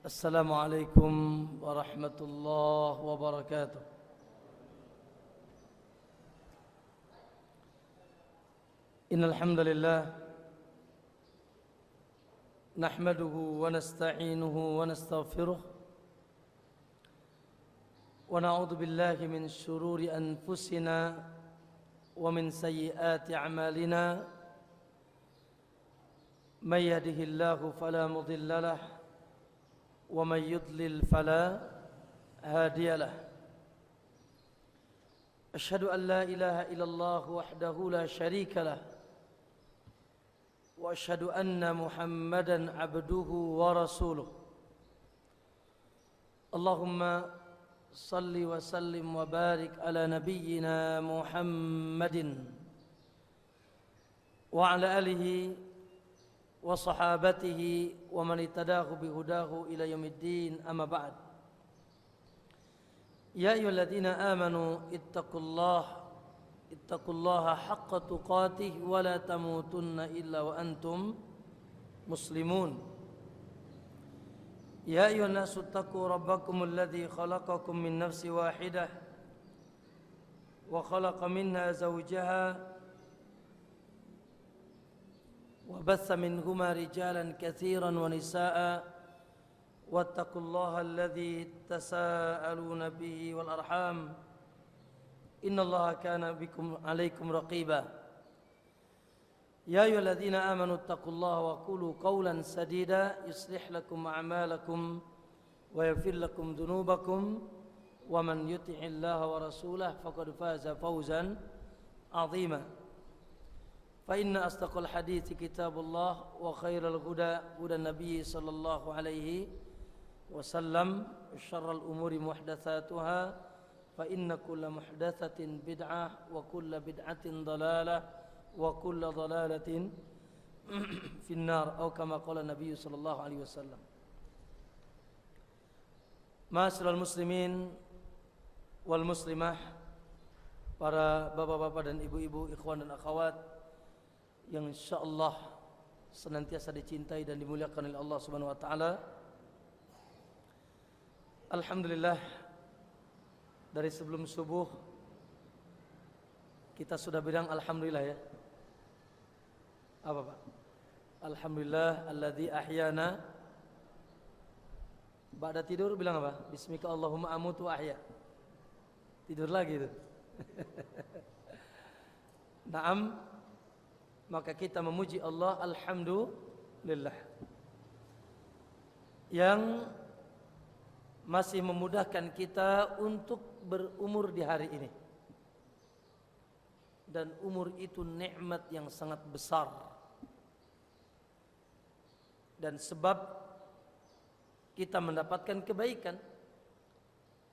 السلام عليكم ورحمة الله وبركاته. إن الحمد لله نحمده ونستعينه ونستغفره ونعوذ بالله من شرور أنفسنا ومن سيئات أعمالنا. من يهده الله فلا مضل له ومن يضلل فلا هادي له. أشهد أن لا إله إلا الله وحده لا شريك له وأشهد أن محمدا عبده ورسوله. اللهم صل وسلم وبارك على نبينا محمد وعلى آله وصحابته ومن اتبعه بهداه إلى يوم الدين. أما بعد، يا أيها الذين آمنوا اتقوا الله حق تقاته ولا تموتن إلا وأنتم مسلمون. يا أيها الناس اتقوا ربكم الذي خلقكم من نفس واحدة وخلق منها زوجها وبث منهما رجالا كثيرا ونساء واتقوا الله الذي تساءلون به والأرحام إن الله كان عليكم رقيبا. يا أيها الذين آمنوا اتقوا الله وقولوا قولا سديدا يصلح لكم أعمالكم ويغفر لكم ذنوبكم ومن يطع الله ورسوله فقد فاز فوزا عظيما. فإن أصدق الحديث كتاب الله وخير الهدى هدى النبي صلى الله عليه وسلم وشر الأمور محدثاتها فإن كل محدثة بدعة وكل بدعة ضلالة وكل ضلالة في النار أو كما قال النبي صلى الله عليه وسلم. Ma'asyiral muslimin wal muslimah, para bapak-bapak dan ibu-ibu, ikhwan dan akhwat yang insyaallah senantiasa dicintai dan dimuliakan oleh Allah Subhanahu wa taala. Alhamdulillah, dari sebelum subuh kita sudah bilang alhamdulillah ya. Apa Pak? Alhamdulillah alladzi ahyana. Ba'da tidur bilang apa? Bismika Allahumma amutu ahya. Tidur lagi itu. Naam, maka kita memuji Allah alhamdulillah yang masih memudahkan kita untuk berumur di hari ini. Dan umur itu nikmat yang sangat besar. Dan sebab kita mendapatkan kebaikan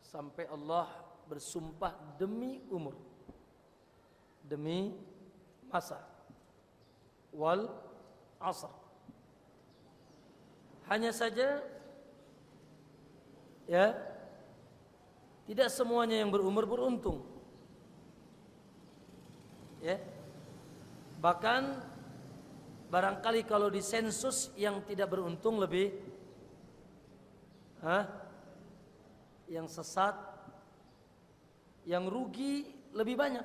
sampai Allah bersumpah demi umur, demi masa, wal asr. Hanya saja ya, tidak semuanya yang berumur beruntung. Ya. Bahkan barangkali kalau di sensus yang tidak beruntung lebih yang sesat, yang rugi lebih banyak.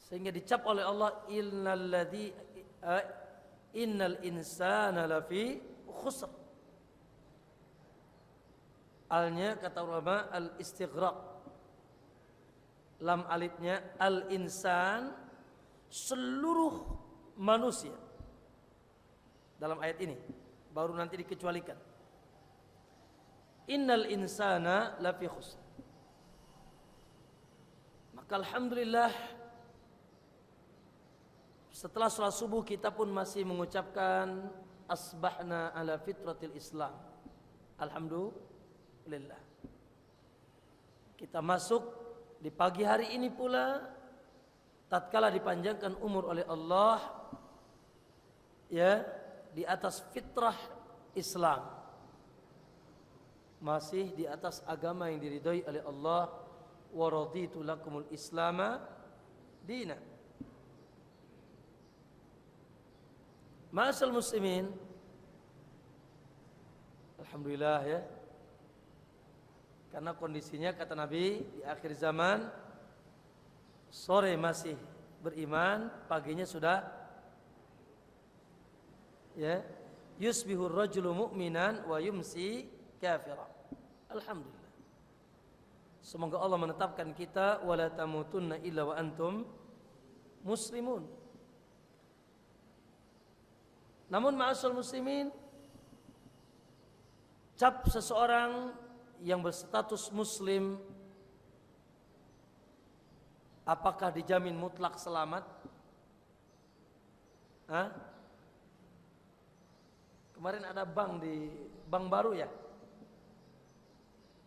Sehingga dicap oleh Allah innal insana lafi khusr. Alnya kata ulama al-istighraq, lam alifnya al-insan, seluruh manusia dalam ayat ini, baru nanti dikecualikan. Innal insana lafi khusr. Maka alhamdulillah, setelah sholat subuh kita pun masih mengucapkan asbahna ala fitratil Islam. Alhamdulillah. Kita masuk di pagi hari ini pula tatkala dipanjangkan umur oleh Allah ya, di atas fitrah Islam, masih di atas agama yang diridhoi oleh Allah. Wa raditu lakumul islama dina. Ma'asal muslimin, Alhamdulillah ya. Karena kondisinya kata Nabi di akhir zaman sore masih beriman, paginya sudah ya yusbihur rajulu mu'minan wa yumsi kafira. Alhamdulillah. Semoga Allah menetapkan kita wala tamutunna illa wa antum muslimun. Namun ma'asal muslimin, cap seseorang yang berstatus muslim apakah dijamin mutlak selamat? Hah? Kemarin ada bank baru ya?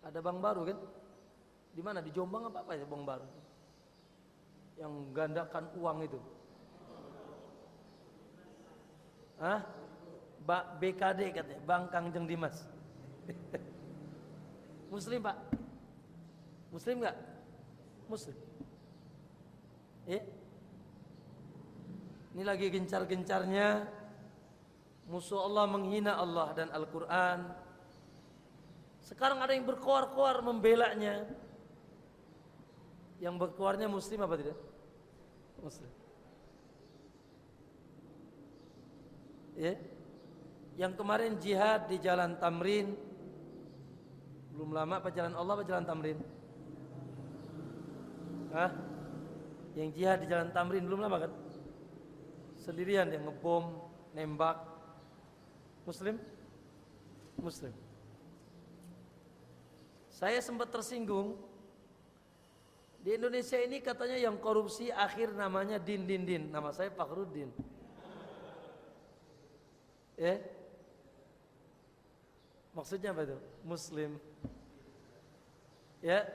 Ada bank baru kan? Di mana? Di Jombang apa ya bank baru? Yang gandakan uang itu. Hah? BKD katanya, Bank Kangjeng Dimas. Muslim Pak? Muslim enggak? Muslim. Ini lagi gencar-gencarnya musuh Allah menghina Allah dan Al-Quran. Sekarang ada yang berkoar-koar membelanya. Yang berkoarnya Muslim apa tidak? Muslim. Yang kemarin jihad di Jalan Tamrin, belum lama apa Jalan Allah apa Jalan Tamrin? Yang jihad di Jalan Tamrin belum lama kan? Sendirian yang ngebom, nembak. Muslim? Muslim. Saya sempat tersinggung. Di Indonesia ini katanya yang korupsi akhir namanya Din. Nama saya Fakhruddin. Maksudnya apa itu? Muslim. Ya,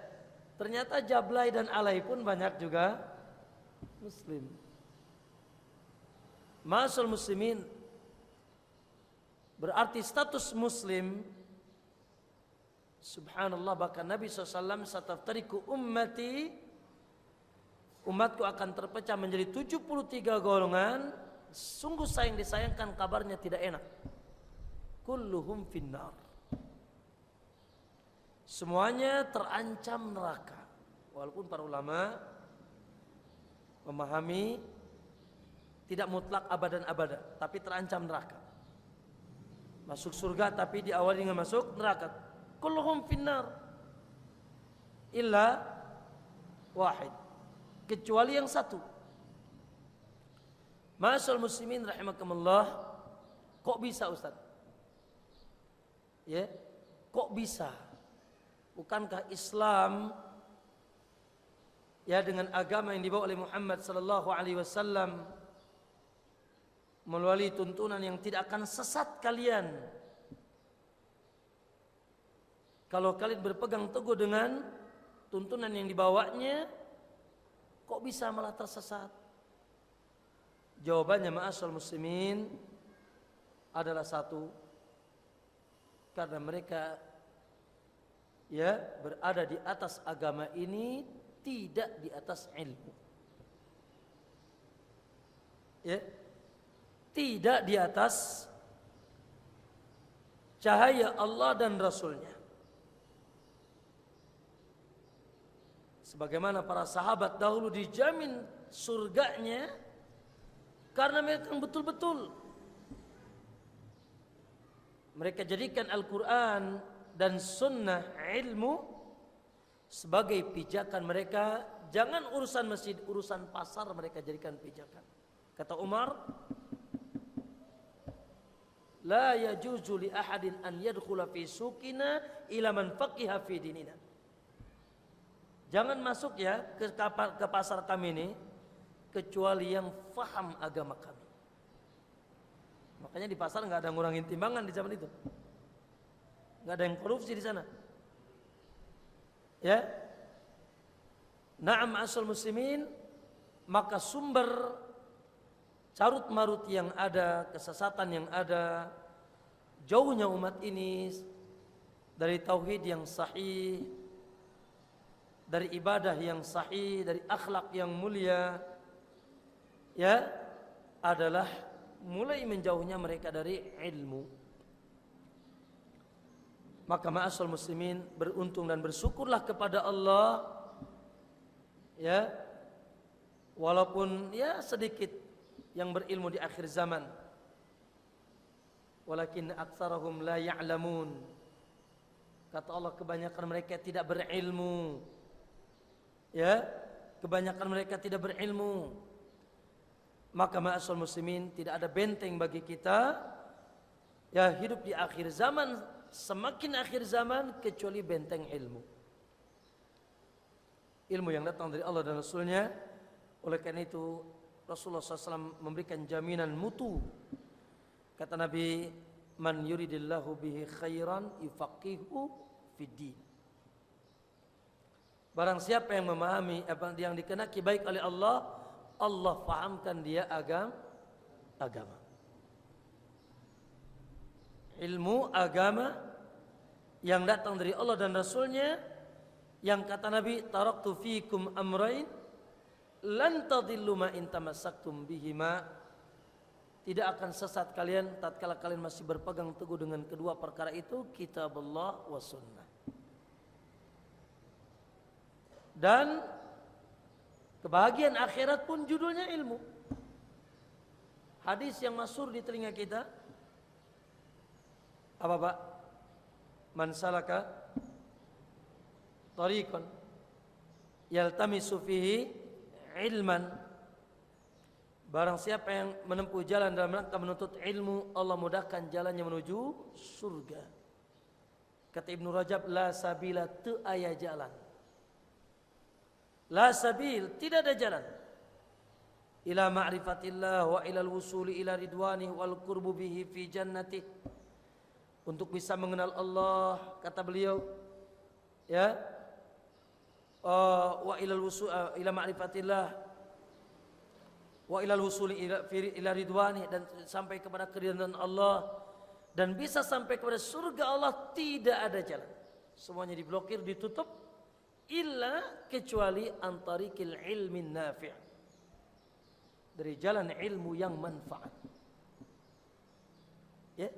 ternyata Jablay dan Alay pun banyak juga Muslim. Ma'asal muslimin, berarti status Muslim. Subhanallah, bahkan Nabi SAW sataftariku ummati, umatku akan terpecah menjadi 73 golongan. Sungguh sayang disayangkan, kabarnya tidak enak. Kulluhum finnar, semuanya terancam neraka. Walaupun para ulama memahami tidak mutlak abadan, tapi terancam neraka. Masuk surga tapi diawali dengan masuk neraka. Kulluhum finnar illa wahid, kecuali yang satu. Ma'asal muslimin rahimakumullah, kok bisa Ustaz? Kok bisa? Bukankah Islam dengan agama yang dibawa oleh Muhammad sallallahu alaihi wasallam melalui tuntunan yang tidak akan sesat kalian kalau kalian berpegang teguh dengan tuntunan yang dibawanya? Kok bisa malah tersesat? Jawabannya ma'asal muslimin adalah satu, karena mereka berada di atas agama ini, tidak di atas ilmu. Tidak di atas cahaya Allah dan Rasulnya. Sebagaimana para sahabat dahulu dijamin surganya karena mereka betul-betul mereka jadikan Al-Quran dan Sunnah ilmu sebagai pijakan mereka. Jangan urusan masjid, urusan pasar mereka jadikan pijakan. Kata Umar, la yajuzu li ahadin an yadkhula fi suqina ila man faqiha fi dinina. Jangan masuk ke pasar kami ini kecuali yang faham agama kami. Makanya di pasar nggak ada ngurangin timbangan di zaman itu, nggak ada yang korupsi di sana. Na'am asal muslimin, maka sumber carut marut yang ada, kesesatan yang ada, jauhnya umat ini dari tauhid yang sahih, dari ibadah yang sahih, dari akhlak yang mulia, adalah mulai menjauhnya mereka dari ilmu. Maka ma'asyiral muslimin, beruntung dan bersyukurlah kepada Allah, ya, walaupun ya sedikit yang berilmu di akhir zaman. Walakin aktsarahum la ya'lamun. Kata Allah, kebanyakan mereka tidak berilmu. Ya, kebanyakan mereka tidak berilmu. Maka ma'asyiral muslimin, tidak ada benteng bagi kita ya hidup di akhir zaman, semakin akhir zaman, kecuali benteng ilmu. Ilmu yang datang dari Allah dan Rasulnya. Oleh karena itu Rasulullah SAW memberikan jaminan mutu. Kata Nabi, man yuridillahu bihi khairan yufaqihu fiddin. Barang siapa yang memahami apa yang dikehendaki baik oleh Allah, Allah fahamkan dia agama. Ilmu agama yang datang dari Allah dan Rasulnya, yang kata Nabi, taraktu fikum amrain lan tadillu ma in tamassaktum bihima. Tidak akan sesat kalian tatkala kalian masih berpegang teguh dengan kedua perkara itu, kitabullah wa sunnah. Dan kebahagiaan akhirat pun judulnya ilmu. Hadis yang masyhur di telinga kita apa Pak? Man salaka tariqan yaltamisu fihi ilman. Barang siapa yang menempuh jalan dalam rangka menuntut ilmu, Allah mudahkan jalannya menuju surga. Kata Ibnu Rajab, la sabila, teu aya jalan. La sabil, tidak ada jalan. Ila ma'rifatillah wa ila al-wusuli ila ridwanih wal qurbu bihi fi jannatih. Untuk bisa mengenal Allah, kata beliau, ya, wa ila al-wusul ila ma'rifatillah wa ila al-wusuli ila ridwanih, dan sampai kepada keridhaan Allah, dan bisa sampai kepada surga Allah, tidak ada jalan. Semuanya diblokir, ditutup, illa kecuali antarikil ilmin nafi', dari jalan ilmu yang manfaat. Ya,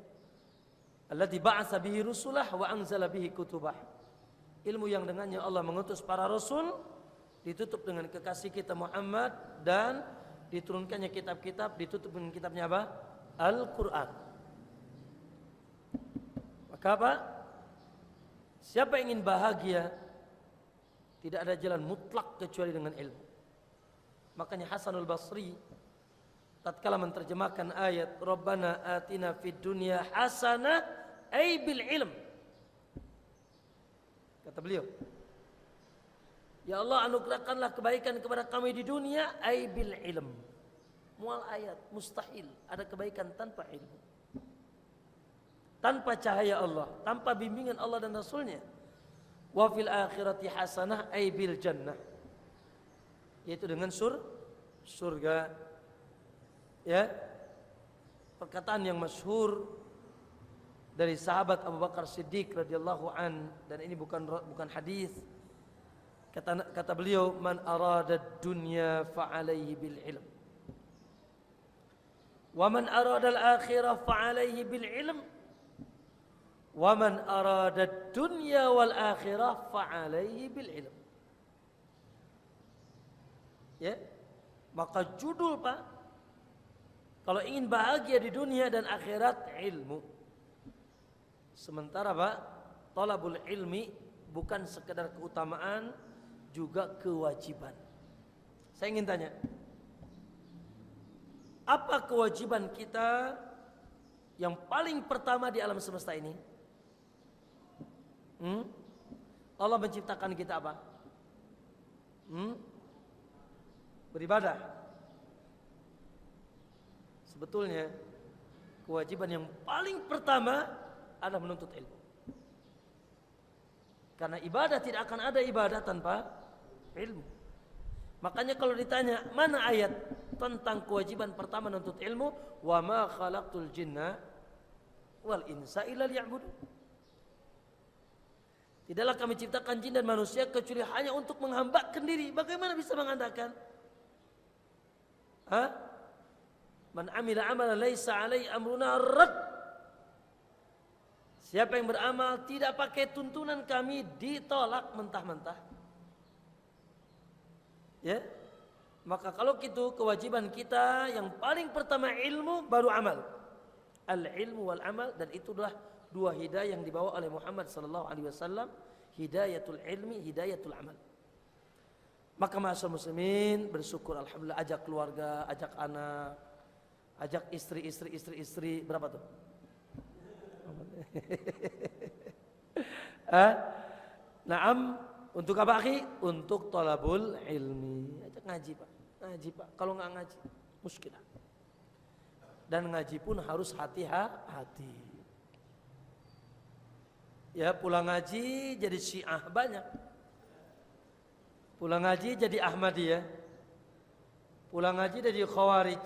alladzi ba'atsa bihi rusulah wa anzala bihi kutubah. Ilmu yang dengannya Allah mengutus para rasul, ditutup dengan kekasih kita Muhammad, dan diturunkannya kitab-kitab, ditutup dengan kitabnya apa? Al-Quran. Maka apa? Siapa yang ingin bahagia, tidak ada jalan mutlak kecuali dengan ilmu. Makanya Hasanul Basri tatkala menerjemahkan ayat Rabbana atina fid dunya hasanah ay bil ilm, kata beliau, ya Allah, anugerahkanlah kebaikan kepada kami di dunia, ay bil ilm. Mual ayat, mustahil ada kebaikan tanpa ilmu, tanpa cahaya Allah, tanpa bimbingan Allah dan Rasulnya. Wa fil akhirati hasanah ay bil jannah, yaitu dengan surga. Ya, perkataan yang masyhur dari sahabat Abu Bakar Siddiq radhiyallahu an, dan ini bukan hadis. Kata beliau, man arada dunya fa alaihi bil ilm wa man arada al akhirah fa alaihi bil ilm wa man arada dunya wal akhirah fa alaihi bil ilm. Ya, maka judul Pak, kalau ingin bahagia di dunia dan akhirat, ilmu. Sementara Pak, talabul ilmi bukan sekedar keutamaan, juga kewajiban. Saya ingin tanya, apa kewajiban kita yang paling pertama di alam semesta ini? Allah menciptakan kita apa? Beribadah. Sebetulnya kewajiban yang paling pertama adalah menuntut ilmu. Karena ibadah, tidak akan ada ibadah tanpa ilmu. Makanya kalau ditanya mana ayat tentang kewajiban pertama menuntut ilmu, wa ma khalaqtul jinna wal insa illa liya'budun. Tidaklah kami ciptakan jin dan manusia kecuali hanya untuk menghambakan diri. Bagaimana bisa mengandalkan? Man amila amalan laisa alai amruna rad. Siapa yang beramal tidak pakai tuntunan kami ditolak mentah-mentah. Ya. Maka kalau gitu kewajiban kita yang paling pertama ilmu baru amal. Al-ilmu wal amal, dan itulah dua hidayah yang dibawa oleh Muhammad sallallahu alaihi wasallam, hidayatul ilmi, hidayatul amal. Maka ma'asyiral muslimin, bersyukur alhamdulillah, ajak keluarga, ajak anak, ajak istri, berapa tuh? Naam, untuk apa akhi? Untuk thalabul ilmi. Ajak ngaji Pak. Ngaji Pak. Kalau nggak ngaji, muskilah. Dan ngaji pun harus hati-hati. Ya, pulang ngaji jadi Syiah banyak. Pulang ngaji jadi Ahmadiyah. Pulang ngaji jadi Khawarij.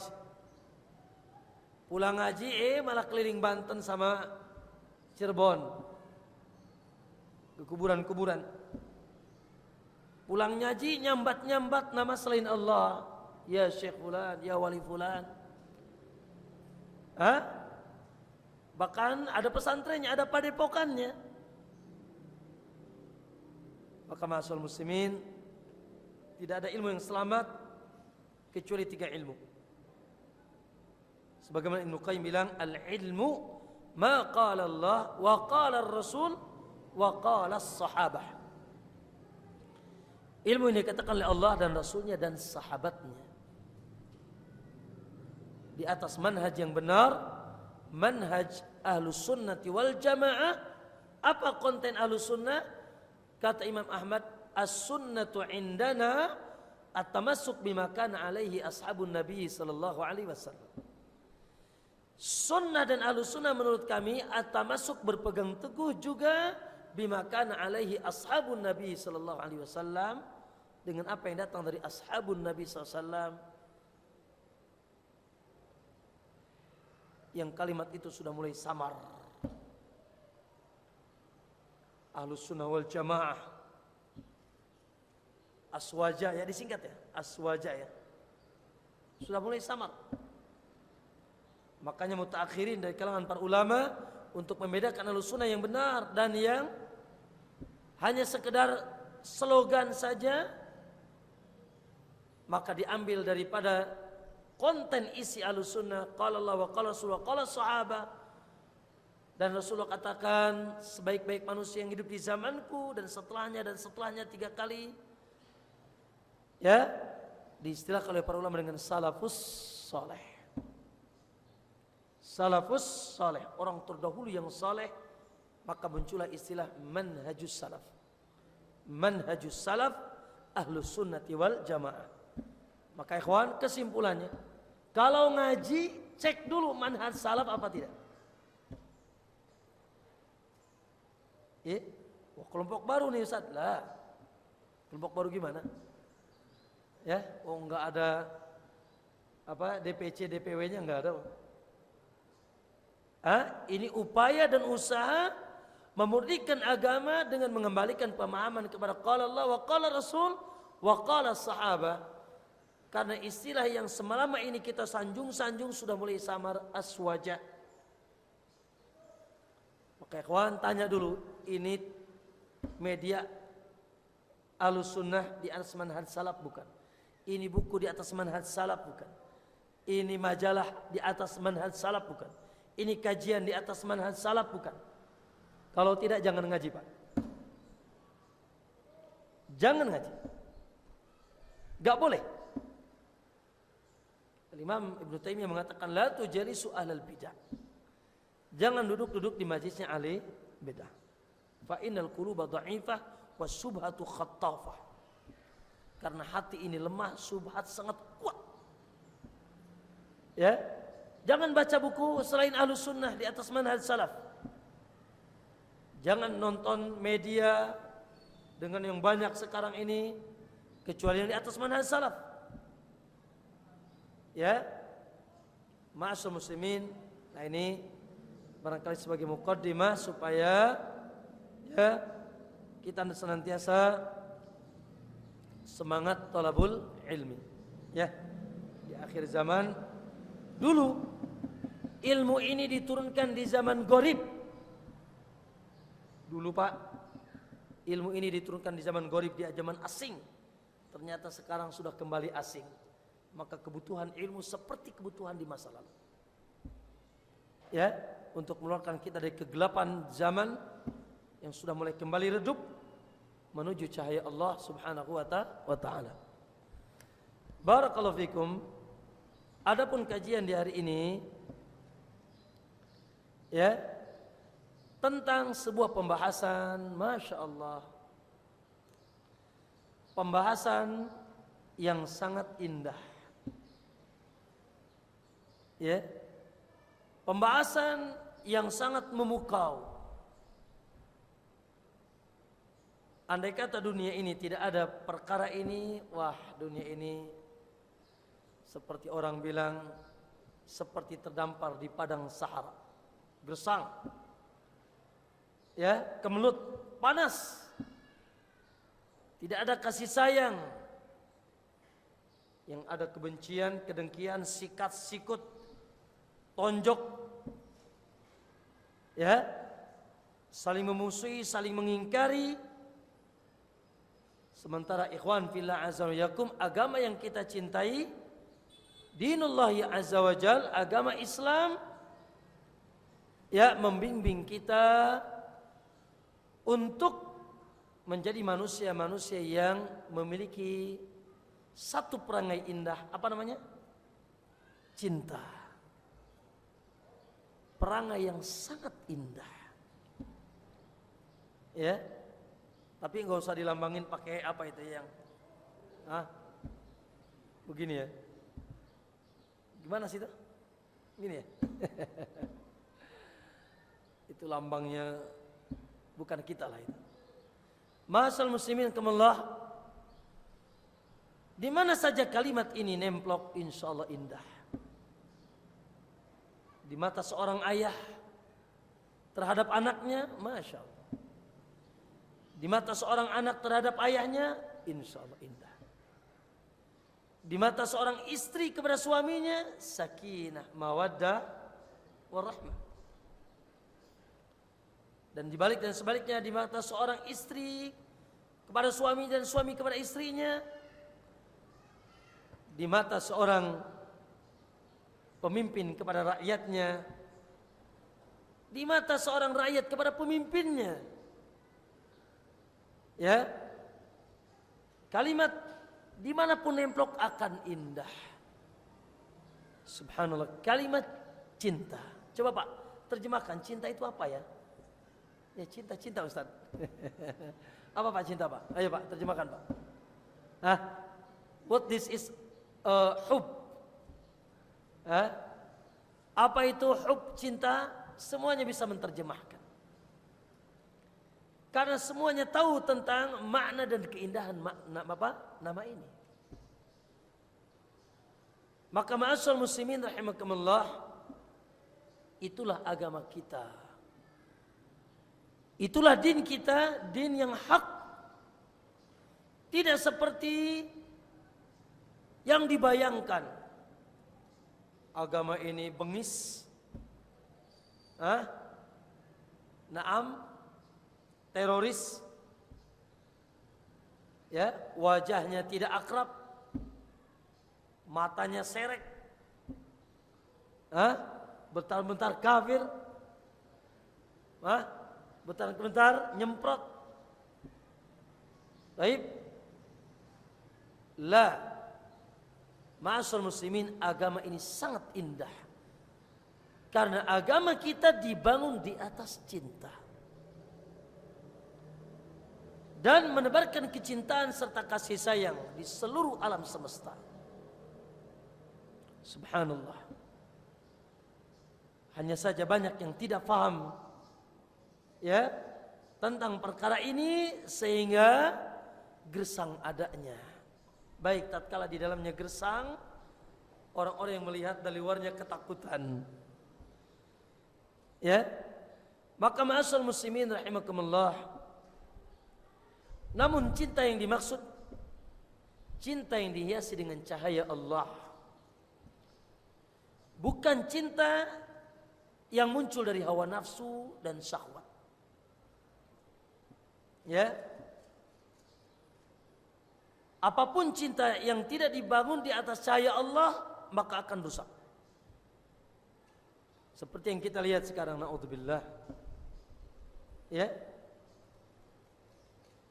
Pulang ngaji malah keliling Banten sama Cirebon. Ke kuburan-kuburan. Pulang ngaji nyambat-nyambat nama selain Allah. Ya Syekh Fulan, ya Wali Fulan. Bahkan ada pesantrennya, ada padepokannya. Maka ma'asyiral muslimin, tidak ada ilmu yang selamat kecuali 3 ilmu. Sebagaimana Ibnu Qayyim bilang, al-ilmu ma qala Allah wa qala ar-rasul wa qala as-sahabah. Ilmu ini dikatakan oleh Allah dan Rasulnya dan sahabatnya. Di atas manhaj yang benar, manhaj ahlus sunnati wal jamaah. Apa konten ahlus sunnah? Kata Imam Ahmad, as-sunnatu indana at-tamassuk bima kana alaihi ashabun nabi sallallahu alaihi wasallam. Sunnah dan ahlus sunnah menurut kami at-tamassuk, berpegang teguh juga bima kana alaihi ashabun nabi sallallahu alaihi wasallam, dengan apa yang datang dari ashabun nabi sallallahu alaihi wasallam. Yang kalimat itu sudah mulai samar. Ahlus sunnah wal jamaah, aswaja ya, disingkat ya, aswaja ya, sudah mulai samar. Makanya mutaakhirin dari kalangan para ulama untuk membedakan ahlus sunnah yang benar dan yang hanya sekedar slogan saja, maka diambil daripada konten isi ahlus sunnah. Qala Allah wa qala Rasulullah qala sahabat. Dan Rasulullah katakan, sebaik-baik manusia yang hidup di zamanku dan setelahnya 3 kali. Ya, diistilahkan oleh para ulama dengan salafus saleh. Salafus saleh, orang terdahulu yang saleh. Maka muncullah istilah manhajus salaf. Manhajus salaf ahlus sunnati wal jamaah. Maka ikhwan, kesimpulannya, kalau ngaji cek dulu manhaj salaf apa tidak. Wah, kelompok baru nih Ustaz. Lah, kelompok baru gimana? Ya, enggak ada DPC DPW-nya enggak ada. Ini upaya dan usaha memurnikan agama dengan mengembalikan pemahaman kepada qala Allah wa qala Rasul wa qala sahabat. Karena istilah yang selama ini kita sanjung-sanjung sudah mulai samar, aswaja. Maka ikhwan, tanya dulu, ini media ahlus sunnah di atas manhaj salaf bukan? Ini buku di atas manhaj salaf bukan? Ini majalah di atas manhaj salaf bukan? Ini kajian di atas manhaj salaf bukan? Kalau tidak, jangan ngaji Pak. Jangan ngaji. Gak boleh. Imam Ibnu Taimiyah mengatakan, la tujalisu ahlal bidah. Jangan duduk-duduk di majlisnya ahli bidah. Fa innal quluba dha'ifah was subhatu khattafah. Karena hati ini lemah, subhat sangat kuat. Ya, jangan baca buku selain ahlus sunnah di atas manhaj salaf. Jangan nonton media dengan yang banyak sekarang ini kecuali yang di atas manhaj salaf. Ya, ma'asyiral muslimin. Nah, ini barangkali sebagai muqaddimah supaya ya kita senantiasa semangat thalabul ilmi. Ya, di akhir zaman dulu ilmu ini diturunkan di zaman gharib. Dulu Pak, ilmu ini diturunkan di zaman gharib, di zaman asing. Ternyata sekarang sudah kembali asing. Maka kebutuhan ilmu seperti kebutuhan di masa lalu. Ya, untuk mengeluarkan kita dari kegelapan zaman yang sudah mulai kembali redup menuju cahaya Allah Subhanahu wa taala. Barakallahu fikum. Adapun kajian di hari ini ya tentang sebuah pembahasan, Masya Allah, pembahasan yang sangat indah, ya, pembahasan yang sangat memukau. Andai kata dunia ini tidak ada perkara ini, wah dunia ini seperti orang bilang seperti terdampar di padang Sahara, gersang, ya, kemelut, panas, tidak ada kasih sayang, yang ada kebencian, kedengkian, sikat, sikut, tonjok, ya, saling memusuhi, saling mengingkari. Sementara ikhwan fillah azza wa yakum, agama yang kita cintai, dinullahi azza wa jal, agama Islam, ya, membimbing kita untuk menjadi manusia-manusia yang memiliki satu perangai indah. Apa namanya? Cinta. Perangai yang sangat indah. Ya. Tapi enggak usah dilambangin pakai apa itu yang begini ya. Gimana sih itu? Gini ya. Itu lambangnya bukan kita lah itu. Ma'asal muslimin kamallah, di mana saja kalimat ini nemplok, insyaallah indah. Di mata seorang ayah terhadap anaknya, Masya Allah. Di mata seorang anak terhadap ayahnya, insyaallah indah. Di mata seorang istri kepada suaminya, sakinah, mawaddah, warahmah. Dan dibalik dan sebaliknya, di mata seorang istri kepada suami dan suami kepada istrinya, di mata seorang pemimpin kepada rakyatnya, di mata seorang rakyat kepada pemimpinnya. Ya, kalimat dimanapun nemplok akan indah. Subhanallah, kalimat cinta. Coba Pak, terjemahkan cinta itu apa ya? Ya cinta Ustaz. Apa Pak cinta Pak? Ayo Pak, terjemahkan Pak. What this is hub? Apa itu hub, cinta? Semuanya bisa menerjemahkan. Karena semuanya tahu tentang makna dan keindahan nama ini. Maka ma'asyiral muslimin rahimakumullah, itulah agama kita. Itulah din kita, din yang hak. Tidak seperti yang dibayangkan. Agama ini bengis. Naam, teroris, ya, wajahnya tidak akrab, matanya serek, bentar-bentar kafir, bentar-bentar nyemprot. Baik, la, ma'asyiral muslimin, agama ini sangat indah, karena agama kita dibangun di atas cinta dan menebarkan kecintaan serta kasih sayang di seluruh alam semesta. Subhanallah. Hanya saja banyak yang tidak paham, ya, tentang perkara ini sehingga gersang adanya. Baik tatkala di dalamnya gersang, orang-orang yang melihat dari luarnya ketakutan. Ya. Maka ma'asyiral muslimin rahimakumullah, namun cinta yang dimaksud, cinta yang dihiasi dengan cahaya Allah, bukan cinta yang muncul dari hawa nafsu dan syahwat. Ya. Apapun cinta yang tidak dibangun di atas cahaya Allah, maka akan rusak. Seperti yang kita lihat sekarang, naudzubillah. Ya.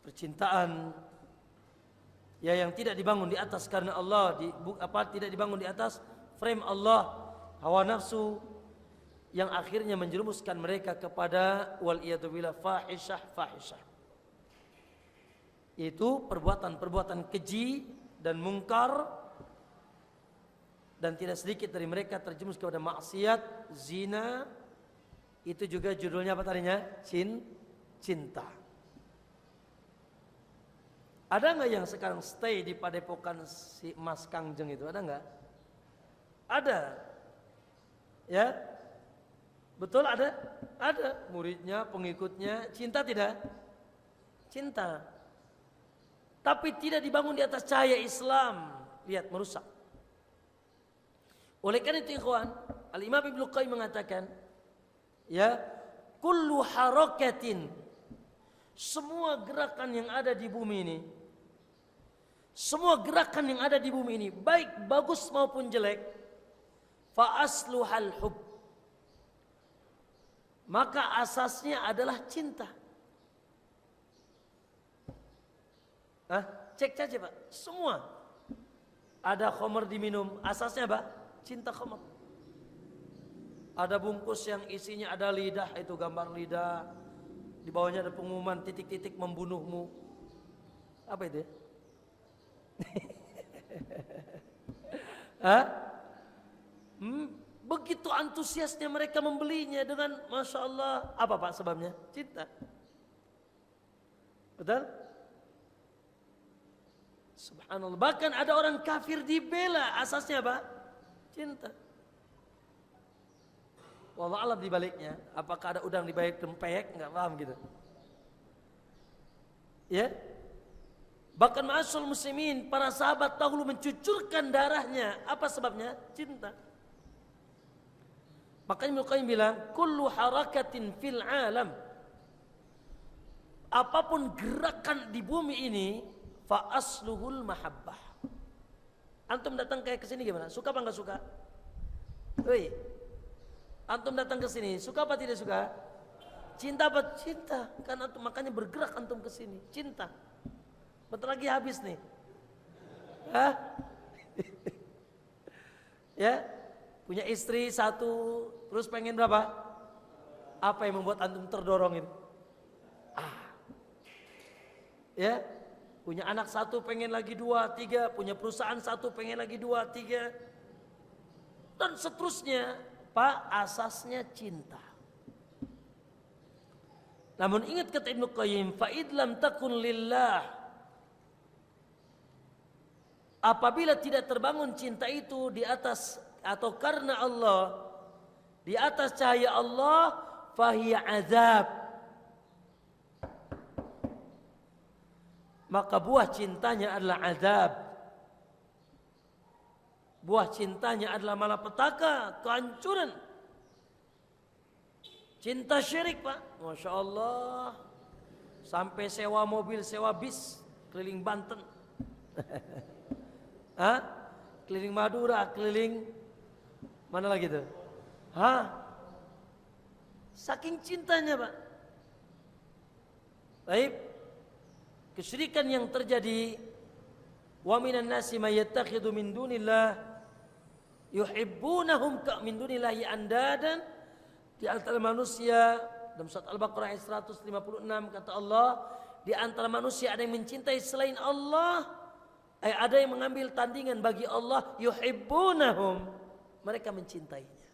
Percintaan ya yang tidak dibangun di atas karena Allah, tidak dibangun di atas frame Allah, hawa nafsu yang akhirnya menjerumuskan mereka kepada wal iyadzubillah fahisyah. Itu perbuatan-perbuatan keji dan mungkar, dan tidak sedikit dari mereka terjerumus kepada maksiat, zina. Itu juga judulnya apa tadinya? Cinta. Ada nggak yang sekarang stay di padepokan si Mas Kangjeng itu? Ada nggak? Ada. Ya, betul ada. Ada muridnya, pengikutnya. Cinta tidak? Cinta. Tapi tidak dibangun di atas cahaya Islam. Lihat, merusak. Oleh karena itu ikhwan, Al-Imam Ibnu Qayyim mengatakan, ya, kullu harakatin, semua gerakan yang ada di bumi ini, semua gerakan yang ada di bumi ini, baik bagus maupun jelek, fa asluhal hub, maka asasnya adalah cinta. Cek saja Pak, semua ada khamr diminum, asasnya apa? Cinta khamr. Ada bungkus yang isinya ada lidah, itu gambar lidah, di bawahnya ada pengumuman titik-titik membunuhmu. Apa itu? Begitu antusiasnya mereka membelinya dengan Masya Allah. Apa Pak sebabnya? Cinta. Betul? Subhanallah. Bahkan ada orang kafir dibela, asasnya apa? Cinta. Wallah alam dibaliknya. Apakah ada udang dibalik rempeyek? Enggak paham gitu. Ya. Bahkan ma'asyul muslimin, para sahabat dahulu mencucurkan darahnya. Apa sebabnya? Cinta. Makanya Ibnu Qayyim bilang, kullu harakatin fil alam, apapun gerakan di bumi ini, fa asluhul mahabbah. Antum datang kayak ke sini gimana? Suka apa enggak suka? Woi. Antum datang ke sini, suka apa tidak suka? Cinta apa? Cinta. Kan antum makanya bergerak antum ke sini, cinta. Bentar lagi habis nih. Hah? Ya, punya istri satu, terus pengen berapa? Apa yang membuat antum terdorong itu? Ya, punya anak satu pengen lagi 2, 3, punya perusahaan satu pengen lagi 2, 3, dan seterusnya. Pak, asasnya cinta. Namun ingat kata Ibnu Qayyim, fa'id lam takun lillah, apabila tidak terbangun cinta itu di atas atau karena Allah, di atas cahaya Allah, fahiya azab, maka buah cintanya adalah azab. Buah cintanya adalah malapetaka, kehancuran. Cinta syirik Pak, Masya Allah. Sampai sewa mobil, sewa bis keliling Banten. Keliling Madura, keliling mana lagi tuh? Saking cintanya Pak. Baik. Kesyirikan yang terjadi, wa minan nasi may yattakhidhu min dunillah yuhibbunahum ka min dunillahi andadan. Di antara manusia, dalam surat Al-Baqarah ayat 156 kata Allah, di antara manusia ada yang mencintai selain Allah, ada yang mengambil tandingan bagi Allah, yuhibbunahum, mereka mencintainya.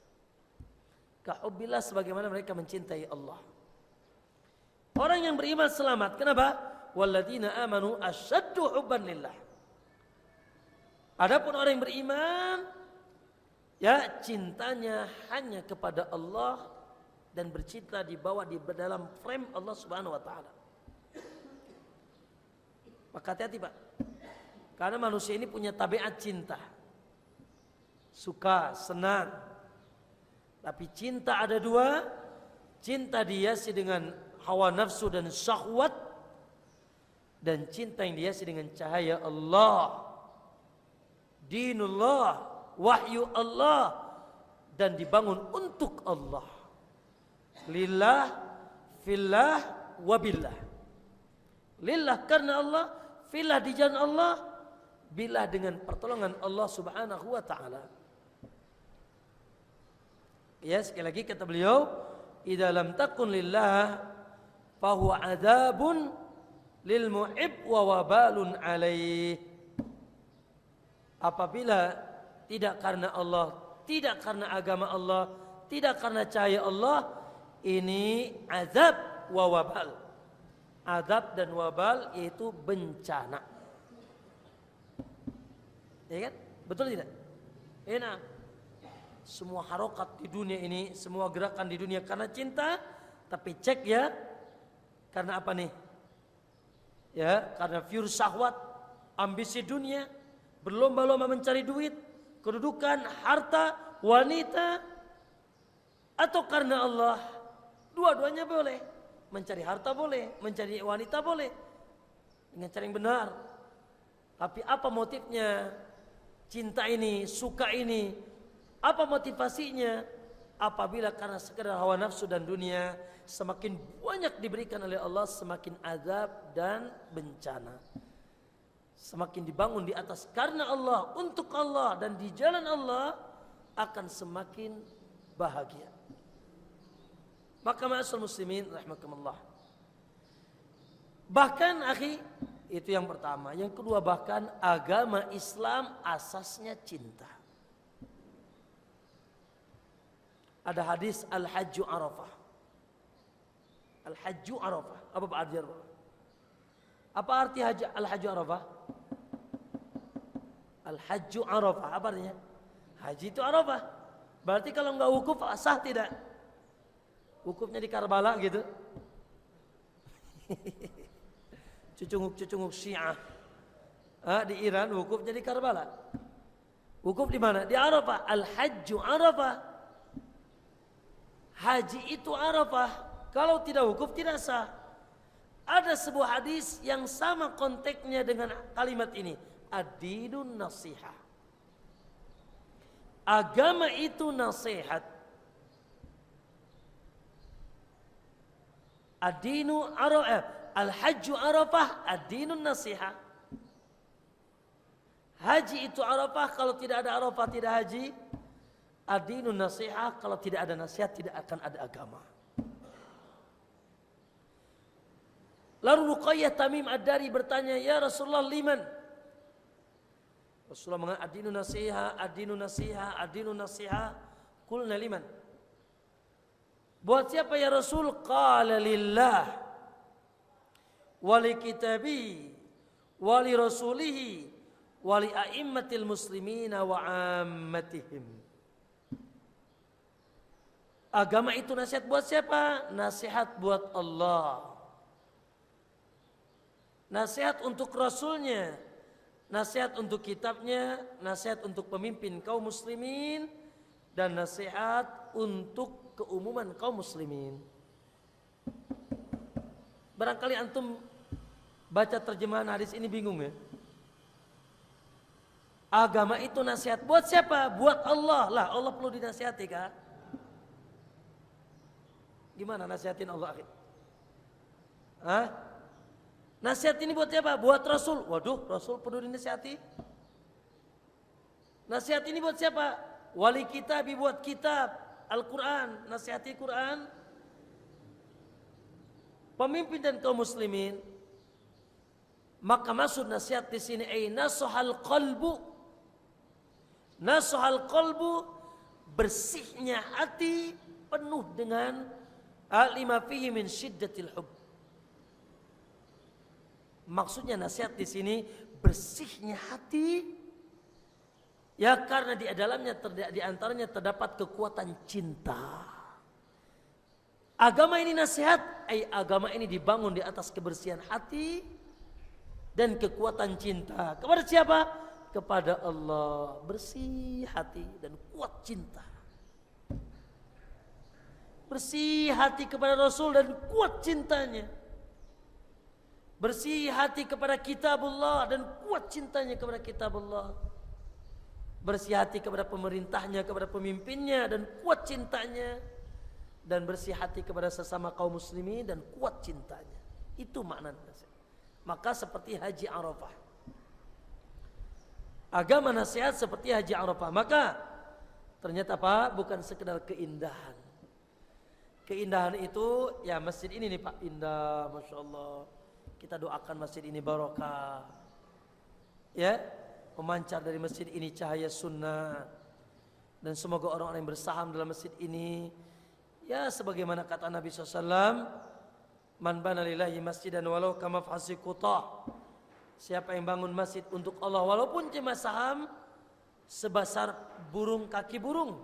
Ka hubbillah, sebagaimana mereka mencintai Allah. Orang yang beriman selamat. Kenapa? Walladzina amanu asyaddu hubban lillah. Adapun orang yang beriman, ya cintanya hanya kepada Allah dan bercinta di dalam frame Allah Subhanahu wa taala. Maka hati-hati Pak. Karena manusia ini punya tabiat cinta. Suka, senang. Tapi cinta ada dua. Cinta dihiasi dengan hawa nafsu dan syahwat, dan cinta yang dihiasi dengan cahaya Allah, dinullah, wahyu Allah, dan dibangun untuk Allah, lillah, fillah, wabillah. Lillah karena Allah, fillah di jalan Allah, billah dengan pertolongan Allah subhanahu wa ta'ala. Ya, sekali lagi kata beliau, idza lam takun lillah fahuwa adzabun lil mu'ib wa wabalun alaih. Apabila tidak karena Allah, tidak karena agama Allah, tidak karena cahaya Allah, ini azab wa wabal. Azab dan wabal yaitu bencana. Ya kan? Betul tidak? Enak. Semua harokat di dunia ini, semua gerakan di dunia karena cinta, tapi cek ya, karena apa nih? Ya, karena virus syahwat, ambisi dunia, berlomba-lomba mencari duit, kedudukan, harta, wanita, atau karena Allah. Dua-duanya boleh. Mencari harta boleh, mencari wanita boleh, dengan cara yang benar. Tapi apa motifnya? Cinta ini, suka ini, apa motivasinya? Apabila karena sekedar hawa nafsu dan dunia, semakin banyak diberikan oleh Allah, semakin azab dan bencana. Semakin dibangun di atas karena Allah, untuk Allah dan di jalan Allah, akan semakin bahagia. Maka ma'asyiral muslimin rahimakumullah. Bahkan akhi, itu yang pertama. Yang kedua, bahkan agama Islam asasnya cinta. Ada hadis Al-Hajju Arafah. Al-Hajju Arafah. Apa arti Arafah? Apa arti Al-Hajju Arafah? Al-Hajju Arafah. Apa artinya? Haji itu Arafah. Berarti kalau enggak wukuf sah tidak? Wukufnya di Karbala gitu. Cucunguk Syiah. Di Iran wukufnya di Karbala. Wukuf di mana? Di Arafah. Al-Hajju Arafah. Haji itu Arafah. Kalau tidak wukuf tidak sah. Ada sebuah hadis yang sama konteksnya dengan kalimat ini. Ad-dinun nasihah. Agama itu nasihat. Ad-dinu Arafah, al-hajju Arafah, ad-dinun nasihah. Haji itu Arafah, kalau tidak ada Arafah tidak haji. Ad-dinun nasihah, kalau tidak ada nasihat tidak akan ada agama. Lalu Ruqayyah Tamim Ad-Dari bertanya, ya Rasulullah liman? Rasulullah mengatakan ad-dinun nasihah, ad-dinun nasihah, ad-dinun nasihah. Qulna liman? Buat siapa ya Rasul? Qala lillah wali kitabi wali rasulihi wali a'immatil muslimina wa ammatihim. Agama itu nasihat buat siapa? Nasihat buat Allah. Nasihat untuk Rasulnya, nasihat untuk kitabnya, nasihat untuk pemimpin kaum muslimin, dan nasihat untuk keumuman kaum muslimin. Barangkali antum baca terjemahan hadis ini bingung ya. Agama itu nasihat buat siapa? Buat Allah. Lah Allah perlu dinasihati kan? Gimana nasihatin Allah? Nasihat ini buat siapa? Buat Rasul. Waduh, Rasul perlu dinasihati. Nasihat ini buat siapa? Wali kitab, buat kitab Al-Quran, nasihati Quran. Pemimpin dan kaum muslimin. Maka maksud nasihat di sini nasahal qalbu. Nasahal qalbu, bersihnya hati penuh dengan lima fihi min syiddatil hub. Maksudnya nasihat di sini bersihnya hati. Ya karena di dalamnya di antaranya terdapat kekuatan cinta. Agama ini nasihat, agama ini dibangun di atas kebersihan hati dan kekuatan cinta. Kepada siapa? Kepada Allah. Bersih hati dan kuat cinta. Bersih hati kepada Rasul dan kuat cintanya. bersih hati kepada kitabullah dan kuat cintanya kepada kitabullah, bersih hati kepada pemerintahnya, kepada pemimpinnya dan kuat cintanya, dan bersih hati kepada sesama kaum muslimin dan kuat cintanya. Itu maknanya. Maka seperti haji Arafah, agama nasihat seperti haji Arafah. Maka ternyata Pak, bukan sekedar keindahan. Keindahan itu ya masjid ini nih Pak, indah, Masya Allah. Kita doakan masjid ini barokah, ya, memancar dari masjid ini cahaya sunnah, dan semoga orang-orang yang bersaham dalam masjid ini, ya sebagaimana kata Nabi SAW, man bana lillahi masjidan walau kama fasi kutah, siapa yang bangun masjid untuk Allah walaupun cuma saham sebesar burung, kaki burung,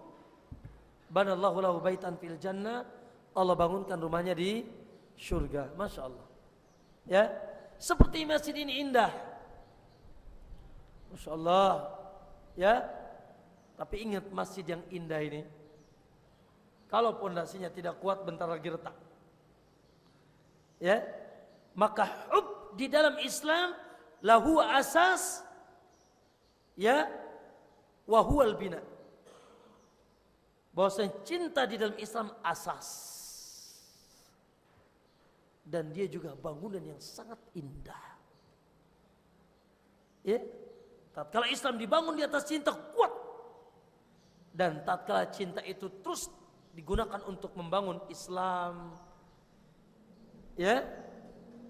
banallahu lahu baitan fil jannah, Allah bangunkan rumahnya di surga. Masya Allah. Ya, seperti masjid ini indah, Masya Allah. Ya, tapi ingat masjid yang indah ini, kalau pondasinya tidak kuat bentar lagi retak. Ya, maka hub di dalam Islam lahu asas, ya, wa huwal bina. Bahwasanya cinta di dalam Islam asas, dan dia juga bangunan yang sangat indah. Ya, tatkala Islam dibangun di atas cinta kuat, dan tatkala cinta itu terus digunakan untuk membangun Islam, ya,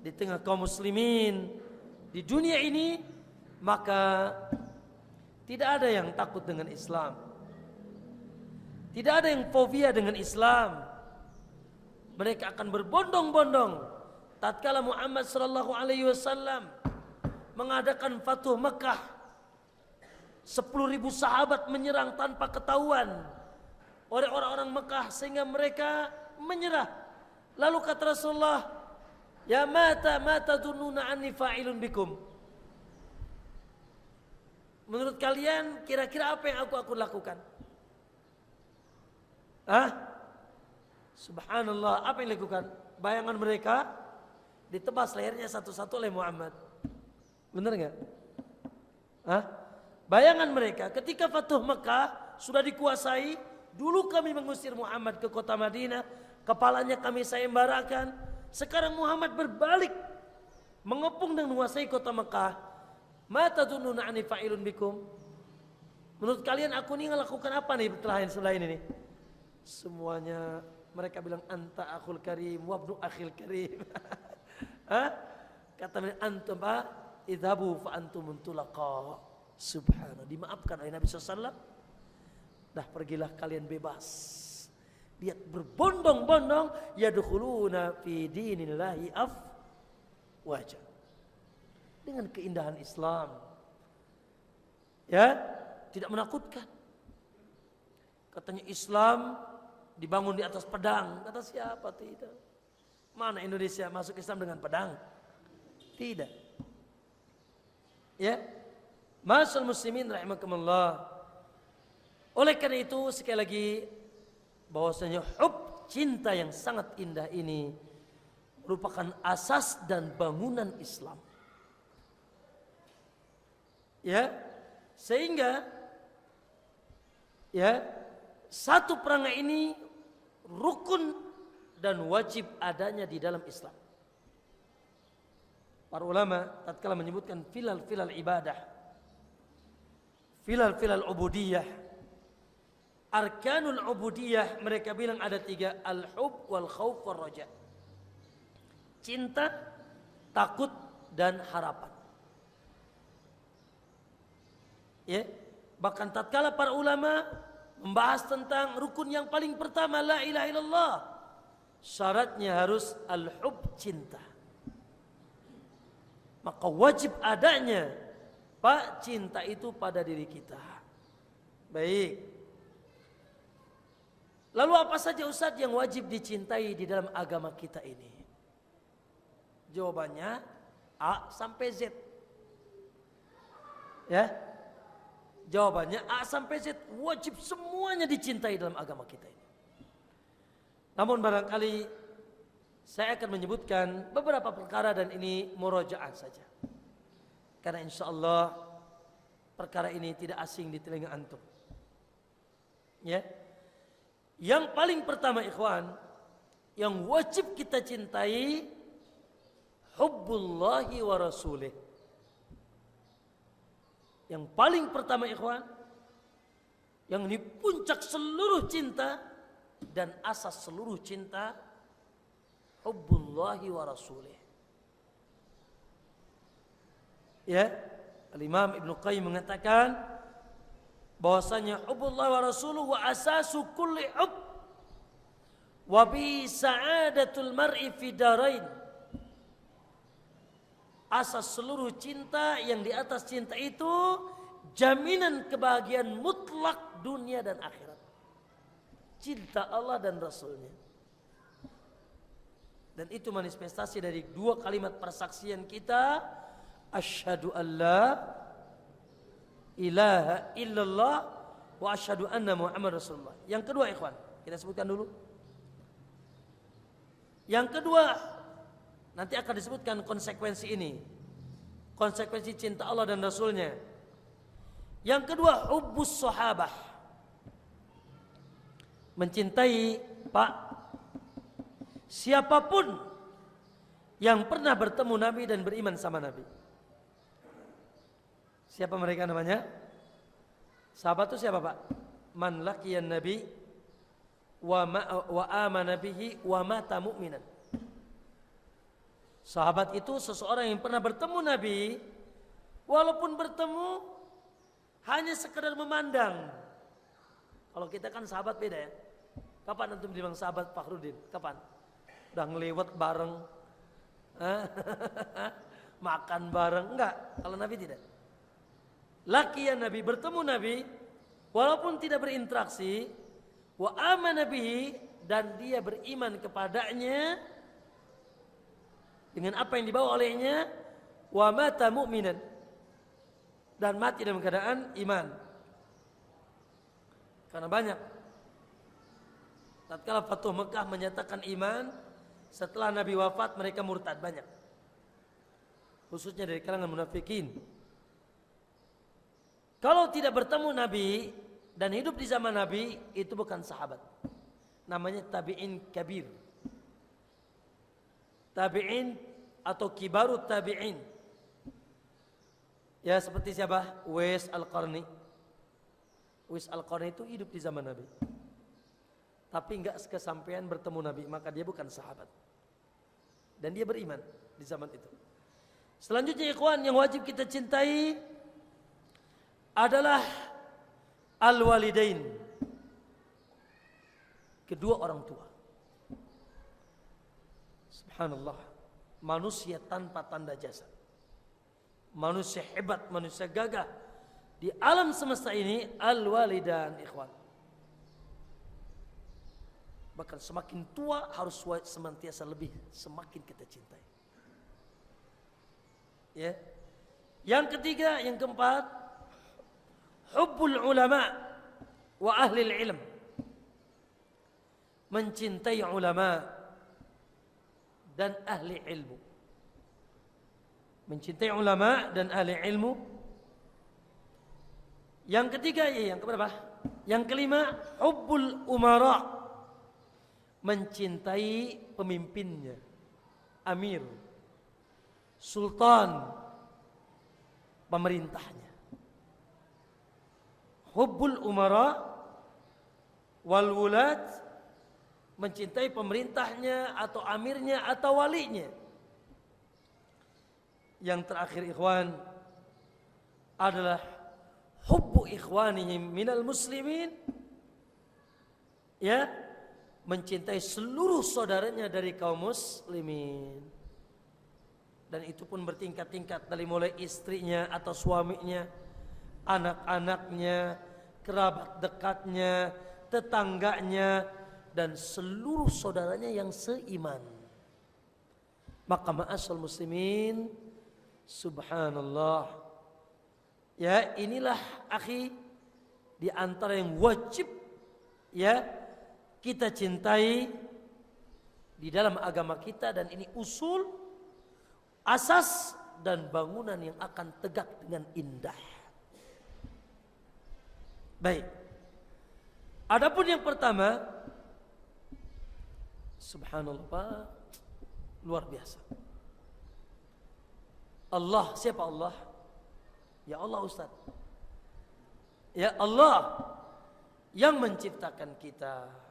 di tengah kaum muslimin di dunia ini, maka tidak ada yang takut dengan Islam, tidak ada yang fobia dengan Islam. Mereka akan berbondong-bondong tatkala Muhammad sallallahu alaihi wasallam mengadakan Fatuh Mekah. 10.000 sahabat menyerang tanpa ketahuan oleh orang-orang Mekah sehingga mereka menyerah. Lalu kata Rasulullah, ya mata dununa anni fa'ilun bikum. Menurut kalian kira-kira apa yang aku lakukan? Subhanallah, apa yang dilakukan? Bayangan mereka ditebas lehernya satu-satu oleh Muhammad. Benar enggak? Bayangan mereka ketika Fatuh Mekah sudah dikuasai, dulu kami mengusir Muhammad ke kota Madinah, kepalanya kami sayembarakan. Sekarang Muhammad berbalik mengepung dan menguasai kota Mekah. Ma tadununa ani fa'ilun bikum. Menurut kalian aku ini melakukan apa nih selain ini? Semuanya mereka bilang anta akhul karim wabnu akhil karim. Kata mereka antum idhabu fa antum muntulaqa. Subhanallah, dimaafkan oleh Nabi SAW. Dah pergilah kalian bebas. Lihat berbondong-bondong yadkhuluna fi dinillahi afwaja. Dengan keindahan Islam, ya, tidak menakutkan. Katanya Islam dibangun di atas pedang. Kata siapa? Tidak. Mana Indonesia masuk Islam dengan pedang? Tidak. Ya, Ma'asyiral muslimin rahimakumullah. Oleh karena itu sekali lagi, bahwasanya hub, cinta yang sangat indah ini merupakan asas dan bangunan Islam. Ya, sehingga ya, satu perangai ini rukun dan wajib adanya di dalam Islam. Para ulama tatkala menyebutkan filal ibadah, filal ubudiyah, arkanul ubudiyah, mereka bilang ada 3, al-hub wal khauf wal raja. Cinta, takut dan harapan. Ya, bahkan tatkala para ulama membahas tentang rukun yang paling pertama la ilaha illallah, syaratnya harus al-hub, cinta. Maka wajib adanya Pak cinta itu pada diri kita. Baik. Lalu apa saja Ustaz yang wajib dicintai di dalam agama kita ini? Jawabannya A sampai Z. Ya. Jawabannya A sampai Z, wajib semuanya dicintai dalam agama kita ini. Namun barangkali Saya akan menyebutkan beberapa perkara dan ini murojaah saja. Karena insya Allah perkara ini tidak asing di telinga antum. Ya. Yang paling pertama ikhwan, yang wajib kita cintai hubbullahi wa rasulih. Yang paling pertama ikhwan, yang ini puncak seluruh cinta dan asas seluruh cinta, hubbullahi wa rasulih. Ya, Al-Imam Ibnu Qayyim mengatakan bahwasanya hubbullahi wa rasuluh wa asasu kulli hub wa bi sa'adatul mar'i fi darain. Asas seluruh cinta, yang di atas cinta itu jaminan kebahagiaan mutlak dunia dan akhirat. Cinta Allah dan Rasulnya. Dan itu manifestasi dari dua kalimat persaksian kita, asyhadu an la ilaha illallah wa asyhadu anna Muhammad Rasulullah. Yang kedua ikhwan, kita sebutkan dulu. Yang kedua, nanti akan disebutkan konsekuensi ini. Konsekuensi cinta Allah dan Rasulnya. Yang kedua, hubbus sahabah. Mencintai siapapun yang pernah bertemu Nabi dan beriman sama Nabi. Siapa mereka namanya? Sahabat itu siapa Pak? Man laqiyan Nabi wa amana bihi wa mata mu'minan. Sahabat itu seseorang yang pernah bertemu Nabi, walaupun bertemu hanya sekedar memandang. Kalau kita kan sahabat beda ya. Kapan antum bilang sahabat Fakhruddin? Kapan? Udah ngelewat bareng, makan bareng? Enggak, kalau Nabi tidak. Laqiyan Nabi, bertemu Nabi, walaupun tidak berinteraksi, wa amana bihi, dan dia beriman kepadanya dengan apa yang dibawa olehnya, wa mata mu'minan, dan mati dalam keadaan iman. Karena banyak tatkala Fatuh Mekah menyatakan iman, setelah Nabi wafat mereka murtad banyak, khususnya dari kalangan munafikin. Kalau tidak bertemu Nabi dan hidup di zaman Nabi, itu bukan sahabat, namanya tabi'in kabir, tabi'in atau kibarut tabi'in. Ya seperti siapa? Uwais Al-Qarni. Uwais Al-Qarni itu hidup di zaman Nabi, tapi enggak kesampaian bertemu Nabi, maka dia bukan sahabat. Dan dia beriman di zaman itu. Selanjutnya ikhwan, yang wajib kita cintai adalah al-walidain, kedua orang tua. Subhanallah, manusia tanpa tanda jasa, manusia hebat, manusia gagah di alam semesta ini, al-walidan ikhwan. Bahkan semakin tua harus senantiasa lebih, semakin kita cintai. Ya. Yang ketiga, yang keempat, hubbul ulama wa ahli ilm. Mencintai ulama dan ahli ilmu. Mencintai ulama dan ahli ilmu. Yang ketiga, yang keberapa? Yang kelima, hubbul umara. Mencintai pemimpinnya, amir, sultan, pemerintahnya. Hubbul umara wal wulad, mencintai pemerintahnya atau amirnya atau walinya. Yang terakhir ikhwan adalah hubbu ikhwanihim minal muslimin, ya, mencintai seluruh saudaranya dari kaum muslimin. Dan itu pun bertingkat-tingkat, dari mulai istrinya atau suaminya, anak-anaknya, kerabat dekatnya, tetangganya, dan seluruh saudaranya yang seiman. Maka ma'asal muslimin, subhanallah, ya, inilah akhi di antara yang wajib, ya, kita cintai di dalam agama kita, dan ini usul, asas dan bangunan yang akan tegak dengan indah. Baik. Adapun yang pertama, subhanallah Pak, luar biasa. Allah, siapa Allah? Ya Allah Ustaz. Ya Allah yang menciptakan kita,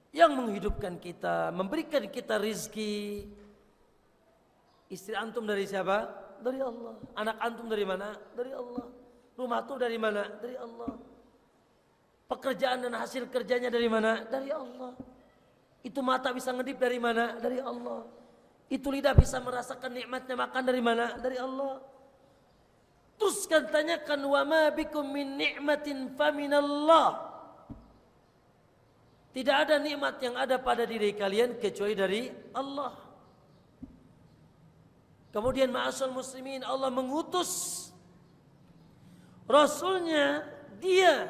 yang menghidupkan kita, memberikan kita rizki. Istri antum dari siapa? Dari Allah. Anak antum dari mana? Dari Allah. Rumah tuh dari mana? Dari Allah. Pekerjaan dan hasil kerjanya dari mana? Dari Allah. Itu mata bisa ngedip dari mana? Dari Allah. Itu lidah bisa merasakan nikmatnya makan dari mana? Dari Allah. Terus kan tanyakan, wa ma bikum min ni'matin faminallah. Tidak ada nikmat yang ada pada diri kalian kecuali dari Allah. Kemudian ma'asal muslimin, Allah mengutus Rasulnya, dia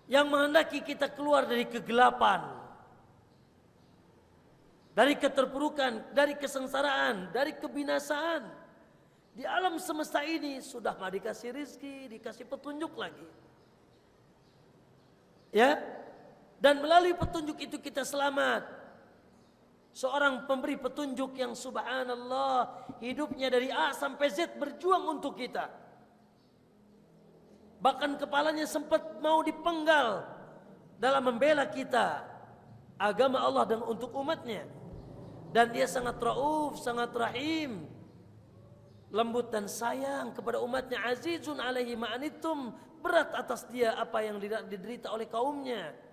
yang menghendaki kita keluar dari kegelapan, dari keterpurukan, dari kesengsaraan, dari kebinasaan. Di alam semesta ini sudah mah dikasih rizki, dikasih petunjuk lagi. Ya, dan melalui petunjuk itu kita selamat. Seorang pemberi petunjuk yang subhanallah, hidupnya dari A sampai Z berjuang untuk kita. Bahkan kepalanya sempat mau dipenggal dalam membela kita, agama Allah dan untuk umatnya. Dan dia sangat rauf, sangat rahim, lembut dan sayang kepada umatnya. Azizun alaihi ma'anitum, berat atas dia apa yang diderita oleh kaumnya.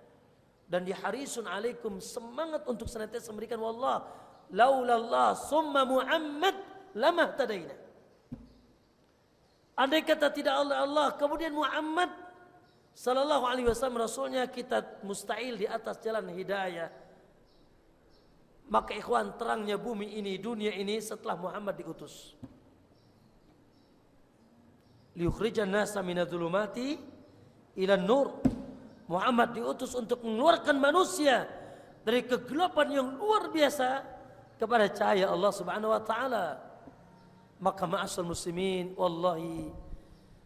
Dan dia harisun alaikum, semangat untuk senantiasa memberikan, wallah laulallah summa Muhammad lama tadaina. Andai kata tidak Allah kemudian Muhammad sallallahu alaihi wasallam rasulnya, kita mustahil di atas jalan hidayah. Maka ikhwan, terangnya bumi ini, dunia ini setelah Muhammad diutus. Liukhrijan nasa minadh-dhulumati ila nur. Muhammad diutus untuk mengeluarkan manusia dari kegelapan yang luar biasa kepada cahaya Allah Subhanahu wa taala. Maka ma'asal muslimin, wallahi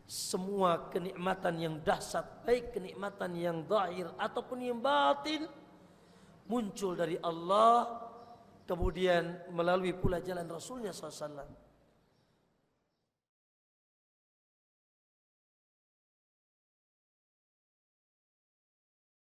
semua kenikmatan yang dahsyat, baik kenikmatan yang zahir ataupun yang batin, muncul dari Allah, kemudian melalui pula jalan Rasulnya SAW.